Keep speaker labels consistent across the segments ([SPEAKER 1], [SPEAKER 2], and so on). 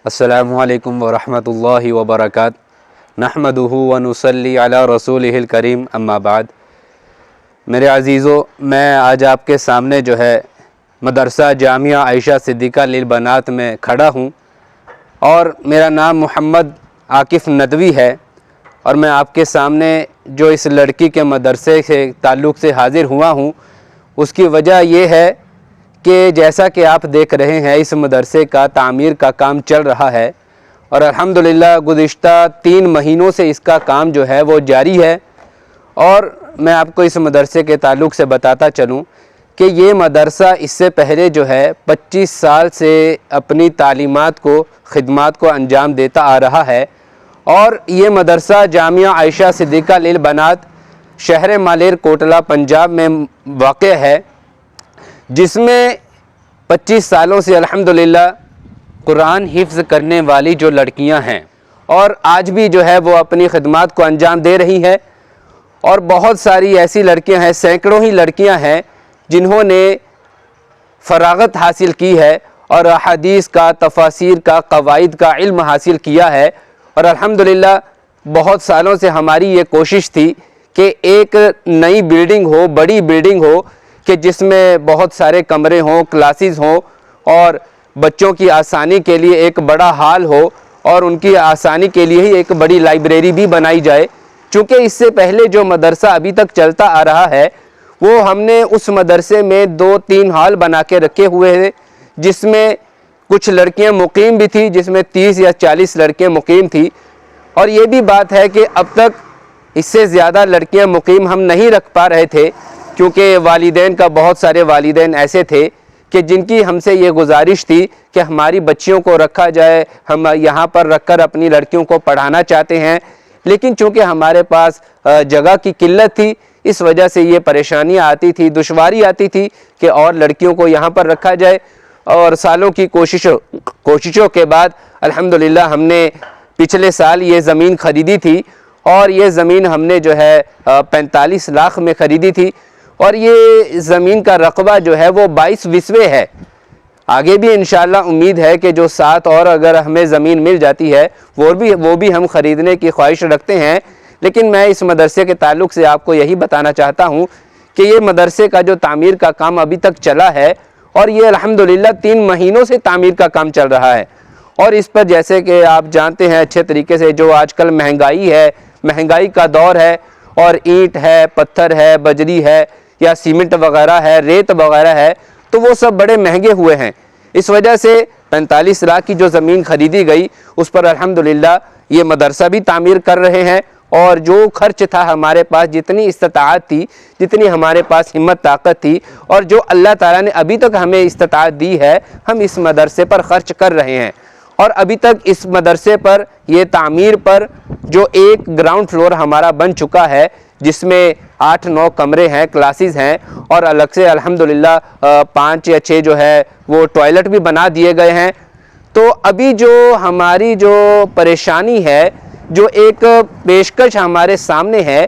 [SPEAKER 1] السلام علیکم ورحمۃ اللہ وبرکاتہ نحمدہ ونصلی علی رسولہ الکریم اما بعد۔ میرے عزیزو، میں آج آپ کے سامنے جو ہے مدرسہ جامعہ عائشہ صدیقہ للبنات میں کھڑا ہوں، اور میرا نام محمد عاکف ندوی ہے، اور میں آپ کے سامنے جو اس لڑکی کے مدرسے سے تعلق سے حاضر ہوا ہوں، اس کی وجہ یہ ہے کہ جیسا کہ آپ دیکھ رہے ہیں اس مدرسے کا تعمیر کا کام چل رہا ہے، اور الحمدللہ گزشتہ 3 مہینوں سے اس کا کام جو ہے وہ جاری ہے۔ اور میں آپ کو اس مدرسے کے تعلق سے بتاتا چلوں کہ یہ مدرسہ اس سے پہلے جو ہے 25 سال سے اپنی تعلیمات کو خدمات کو انجام دیتا آ رہا ہے، اور یہ مدرسہ جامعہ عائشہ صدیقہ للبنات شہر مالیر کوٹلہ پنجاب میں واقع ہے، جس میں 25 سالوں سے الحمدللہ قرآن حفظ کرنے والی جو لڑکیاں ہیں، اور آج بھی جو ہے وہ اپنی خدمات کو انجام دے رہی ہیں، اور بہت ساری ایسی لڑکیاں ہیں، سینکڑوں ہی لڑکیاں ہیں جنہوں نے فراغت حاصل کی ہے اور احادیث کا، تفاسیر کا، قواعد کا علم حاصل کیا ہے۔ اور الحمدللہ بہت سالوں سے ہماری یہ کوشش تھی کہ ایک نئی بلڈنگ ہو، بڑی بلڈنگ ہو، کہ جس میں بہت سارے کمرے ہوں، کلاسز ہوں، اور بچوں کی آسانی کے لیے ایک بڑا ہال ہو، اور ان کی آسانی کے لیے ہی ایک بڑی لائبریری بھی بنائی جائے۔ چونکہ اس سے پہلے جو مدرسہ ابھی تک چلتا آ رہا ہے، وہ ہم نے اس مدرسے میں 2-3 ہال بنا کے رکھے ہوئے ہیں، جس میں کچھ لڑکیاں مقیم بھی تھی، جس میں 30 یا 40 لڑکیاں مقیم تھی۔ اور یہ بھی بات ہے کہ اب تک اس سے زیادہ لڑکیاں مقیم ہم نہیں رکھ پا رہے تھے، کیونکہ والدین کا، بہت سارے والدین ایسے تھے کہ جن کی ہم سے یہ گزارش تھی کہ ہماری بچیوں کو رکھا جائے، ہم یہاں پر رکھ کر اپنی لڑکیوں کو پڑھانا چاہتے ہیں، لیکن چونکہ ہمارے پاس جگہ کی قلت تھی، اس وجہ سے یہ پریشانیاں آتی تھی، دشواری آتی تھی کہ اور لڑکیوں کو یہاں پر رکھا جائے۔ اور سالوں کی کوششوں کے بعد الحمدللہ ہم نے پچھلے سال یہ زمین خریدی تھی، اور یہ زمین ہم نے جو ہے 45 لاکھ میں خریدی تھی، اور یہ زمین کا رقبہ جو ہے وہ 22 وسوے ہے۔ آگے بھی انشاءاللہ امید ہے کہ جو 7 اور اگر ہمیں زمین مل جاتی ہے وہ بھی ہم خریدنے کی خواہش رکھتے ہیں۔ لیکن میں اس مدرسے کے تعلق سے آپ کو یہی بتانا چاہتا ہوں کہ یہ مدرسے کا جو تعمیر کا کام ابھی تک چلا ہے، اور یہ الحمدللہ 3 مہینوں سے تعمیر کا کام چل رہا ہے، اور اس پر جیسے کہ آپ جانتے ہیں اچھے طریقے سے، جو آج کل مہنگائی ہے، مہنگائی کا دور ہے، اور اینٹ ہے، پتھر ہے، بجری ہے، یا سیمنٹ وغیرہ ہے، ریت وغیرہ ہے، تو وہ سب بڑے مہنگے ہوئے ہیں۔ اس وجہ سے 45 لاکھ کی جو زمین خریدی گئی، اس پر الحمدللہ یہ مدرسہ بھی تعمیر کر رہے ہیں، اور جو خرچ تھا ہمارے پاس، جتنی استطاعت تھی، جتنی ہمارے پاس ہمت طاقت تھی، اور جو اللہ تعالیٰ نے ابھی تک ہمیں استطاعت دی ہے، ہم اس مدرسے پر خرچ کر رہے ہیں۔ اور ابھی تک اس مدرسے پر، یہ تعمیر پر، جو ایک گراؤنڈ فلور ہمارا بن چکا ہے، جس میں 8-9 کمرے ہیں، کلاسز ہیں، اور الگ سے الحمدللہ 5 یا 6 جو ہے وہ ٹوائلٹ بھی بنا دیے گئے ہیں۔ تو ابھی جو ہماری جو پریشانی ہے، جو ایک پیشکش ہمارے سامنے ہے،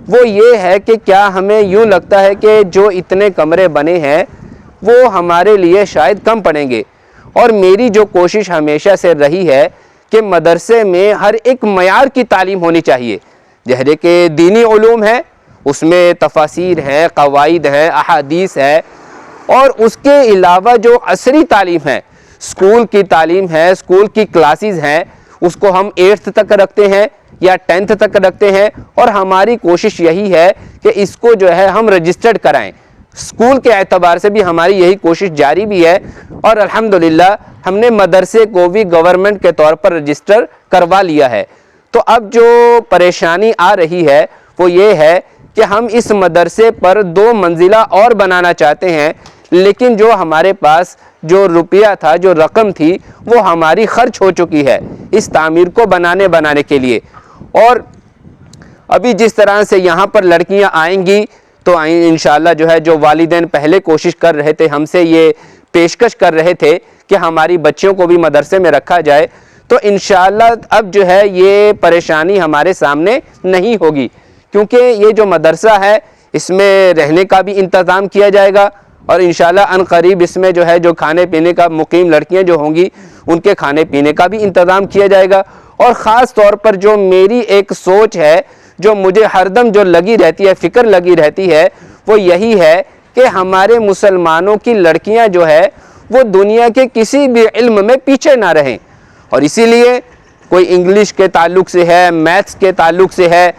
[SPEAKER 1] وہ یہ ہے کہ کیا ہمیں یوں لگتا ہے کہ جو اتنے کمرے بنے ہیں وہ ہمارے لیے شاید کم پڑیں گے۔ اور میری جو کوشش ہمیشہ سے رہی ہے کہ مدرسے میں ہر ایک معیار کی تعلیم ہونی چاہیے۔ جیسے کہ دینی علوم ہے، اس میں تفاسیر ہے، قواعد ہے، احادیث ہے، اور اس کے علاوہ جو عصری تعلیم ہے، اسکول کی تعلیم ہے، اسکول کی کلاسز ہیں، اس کو ہم 8th تک رکھتے ہیں یا 10th تک رکھتے ہیں، اور ہماری کوشش یہی ہے کہ اس کو جو ہے ہم رجسٹرڈ کرائیں۔ اسکول کے اعتبار سے بھی ہماری یہی کوشش جاری بھی ہے، اور الحمدللہ ہم نے مدرسے کو بھی گورنمنٹ کے طور پر رجسٹر کروا لیا ہے۔ تو اب جو پریشانی آ رہی ہے وہ یہ ہے کہ ہم اس مدرسے پر 2 منزلہ اور بنانا چاہتے ہیں، لیکن جو ہمارے پاس جو روپیہ تھا، جو رقم تھی، وہ ہماری خرچ ہو چکی ہے اس تعمیر کو بنانے کے لیے۔ اور ابھی جس طرح سے یہاں پر لڑکیاں آئیں گی، تو انشاءاللہ جو ہے جو والدین پہلے کوشش کر رہے تھے، ہم سے یہ پیشکش کر رہے تھے کہ ہماری بچیوں کو بھی مدرسے میں رکھا جائے، تو انشاءاللہ اب جو ہے یہ پریشانی ہمارے سامنے نہیں ہوگی، کیونکہ یہ جو مدرسہ ہے اس میں رہنے کا بھی انتظام کیا جائے گا، اور انشاءاللہ ان قریب اس میں جو ہے جو کھانے پینے کا مقیم لڑکیاں جو ہوں گی ان کے کھانے پینے کا بھی انتظام کیا جائے گا۔ اور خاص طور پر جو میری ایک سوچ ہے، جو مجھے ہر دم جو لگی رہتی ہے، فکر لگی رہتی ہے، وہ یہی ہے کہ ہمارے مسلمانوں کی لڑکیاں جو ہے وہ دنیا کے کسی بھی علم میں پیچھے نہ رہیں۔ اور اسی لیے کوئی انگلش کے تعلق سے ہے، میتھس کے تعلق سے ہے،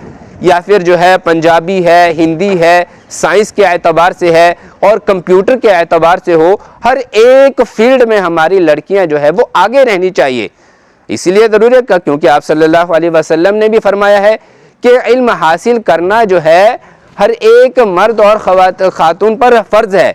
[SPEAKER 1] یا پھر جو ہے پنجابی ہے، ہندی ہے، سائنس کے اعتبار سے ہے، اور کمپیوٹر کے اعتبار سے ہو، ہر ایک فیلڈ میں ہماری لڑکیاں جو ہے وہ آگے رہنی چاہیے۔ اسی لیے ضروری ہے کیونکہ آپ صلی اللہ علیہ وسلم نے بھی فرمایا ہے کہ علم حاصل کرنا جو ہے ہر ایک مرد اور خاتون پر فرض ہے۔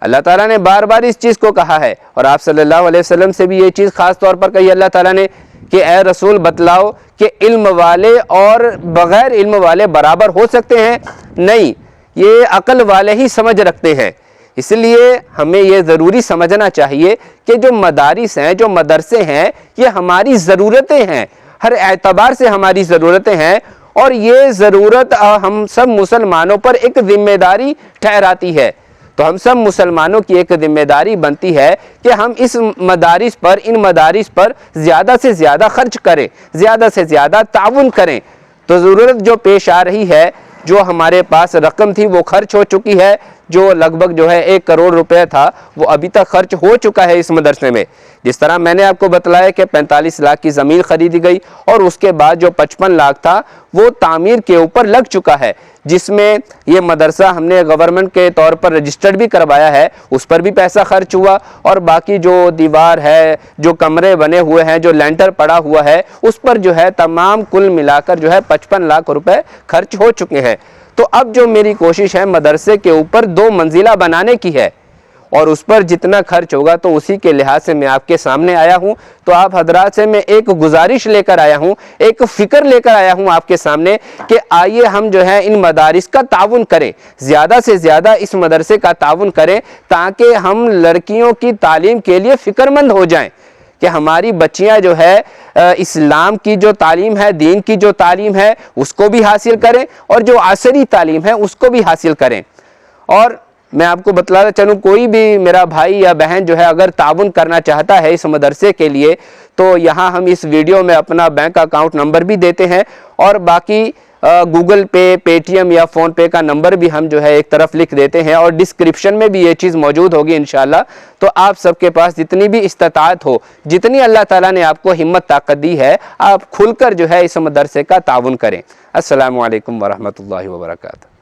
[SPEAKER 1] اللہ تعالیٰ نے بار بار اس چیز کو کہا ہے، اور آپ صلی اللہ علیہ وسلم سے بھی یہ چیز خاص طور پر کہی اللہ تعالیٰ نے کہ اے رسول بتلاؤ کہ علم والے اور بغیر علم والے برابر ہو سکتے ہیں؟ نہیں، یہ عقل والے ہی سمجھ رکھتے ہیں۔ اس لیے ہمیں یہ ضروری سمجھنا چاہیے کہ جو مدارس ہیں، جو مدرسے ہیں، یہ ہماری ضرورتیں ہیں، ہر اعتبار سے ہماری ضرورتیں ہیں، اور یہ ضرورت ہم سب مسلمانوں پر ایک ذمہ داری ٹھہراتی ہے۔ تو ہم سب مسلمانوں کی ایک ذمہ داری بنتی ہے کہ ہم ان مدارس پر زیادہ سے زیادہ خرچ کریں، زیادہ سے زیادہ تعاون کریں۔ تو ضرورت جو پیش آ رہی ہے، جو ہمارے پاس رقم تھی وہ خرچ ہو چکی ہے، جو لگ بھگ جو ہے 1 کروڑ روپے تھا وہ ابھی تک خرچ ہو چکا ہے اس مدرسے میں۔ جس طرح میں نے آپ کو بتلایا کہ 45 لاکھ کی زمین خریدی گئی، اور اس کے بعد جو 55 لاکھ تھا وہ تعمیر کے اوپر لگ چکا ہے، جس میں یہ مدرسہ ہم نے گورنمنٹ کے طور پر رجسٹرڈ بھی کروایا ہے، اس پر بھی پیسہ خرچ ہوا، اور باقی جو دیوار ہے، جو کمرے بنے ہوئے ہیں، جو لینٹر پڑا ہوا ہے، اس پر جو ہے تمام کل ملا کر جو ہے 55 لاکھ روپے خرچ ہو چکے ہیں۔ تو اب جو میری کوشش ہے مدرسے کے اوپر 2 منزلہ بنانے کی ہے، اور اس پر جتنا خرچ ہوگا تو اسی کے لحاظ سے میں آپ کے سامنے آیا ہوں۔ تو آپ حضرات سے میں ایک گزارش لے کر آیا ہوں، ایک فکر لے کر آیا ہوں آپ کے سامنے کہ آئیے ہم جو ہے ان مدارس کا تعاون کریں، زیادہ سے زیادہ اس مدرسے کا تعاون کریں، تاکہ ہم لڑکیوں کی تعلیم کے لیے فکر مند ہو جائیں کہ ہماری بچیاں جو ہے اسلام کی جو تعلیم ہے، دین کی جو تعلیم ہے، اس کو بھی حاصل کریں، اور جو عصری تعلیم ہے اس کو بھی حاصل کریں۔ اور میں آپ کو بتلاتا چلوں، کوئی بھی میرا بھائی یا بہن جو ہے اگر تعاون کرنا چاہتا ہے اس مدرسے کے لیے، تو یہاں ہم اس ویڈیو میں اپنا بینک اکاؤنٹ نمبر بھی دیتے ہیں، اور باقی گوگل پے، پے ٹی ایم یا فون پے کا نمبر بھی ہم جو ہے ایک طرف لکھ دیتے ہیں، اور ڈسکرپشن میں بھی یہ چیز موجود ہوگی انشاءاللہ۔ تو آپ سب کے پاس جتنی بھی استطاعت ہو، جتنی اللہ تعالیٰ نے آپ کو ہمت طاقت دی ہے، آپ کھل کر جو ہے اس مدرسے کا تعاون کریں۔ السلام علیکم ورحمۃ اللہ وبرکاتہ۔